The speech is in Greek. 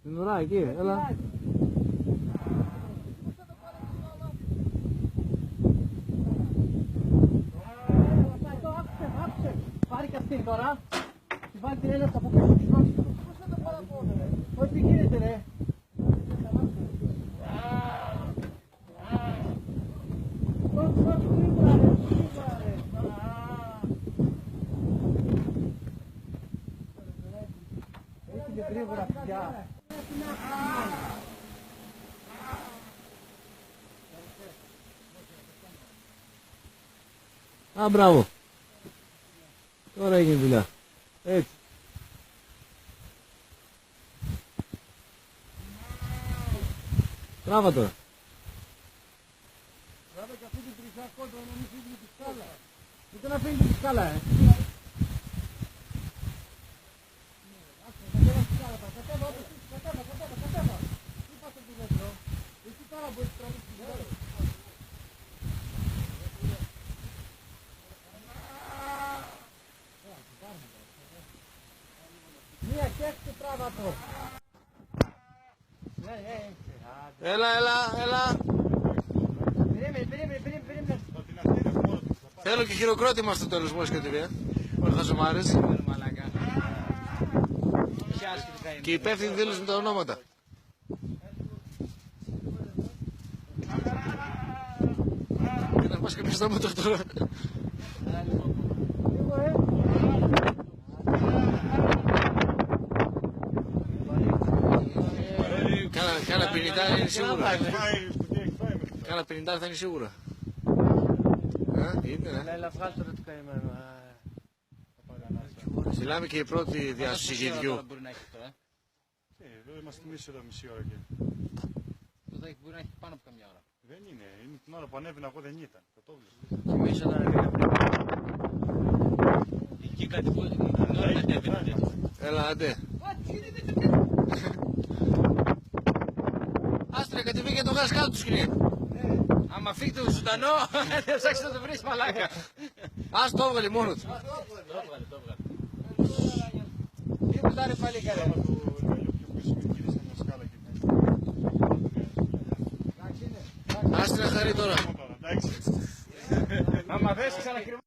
Στην ουρά εκεί, έλα. Πάρει και αυτήν τώρα. Τη βάλει την έλευση από πίσω της μάχης. Πώς θα το παραπώνω ρε. Όχι τι γίνεται ρε. Έχει γρήγορα πια. Α, μπράβο. Τώρα έγινε δουλειά. Έτσι. Τράβα τώρα. Τράβα και αυτή την τρισιά κόντρα να μην φύγει τη σκάλα. Ούτε να φύγει τη σκάλα Κατέβα. Τι πάτε του μέτρο. Εσύ τώρα μπορείς τραβήξεις την σκάλα. Μία και έξω τράβα το. Έλα. Περίμενε. Θέλω και χειροκρότημα στο τέλος μόλις και εταιρεία. Όλα θα ζωμάρες. Και οι υπεύθυνοι δήλωσαν τα ονόματα. Να πας και πεις τα μότο τώρα. Κάνα 50 είναι σίγουρα. Κάνα 50 θα είναι σίγουρα. Είναι, ναι. Μιλάμε και η πρώτη διάσωση γηδιού. Εδώ είμαστε εμείς εδώ μισή ώρα και... Εδώ μπορεί να έχει πάνω από καμιά ώρα. Δεν είναι, την ώρα που ανέβαινα εγώ δεν ήταν. Το Εμείς όταν ανέβαινα πριν. Εκεί κάτι που ανέβαινα. Έλα, άντε. Άστρε, κατεβήκε το γάζ κάτω του σκηνή. Άμα φύγει το ζωντανό, δεν ψάξεις να το βρεις μαλάκα. Ας το έβγαλε μόνο του. Το έβγαλε. Τι κουτάρει πάλι καρέ. Άστρε, χαρεί τώρα. Άμα δες ξανακριβώ.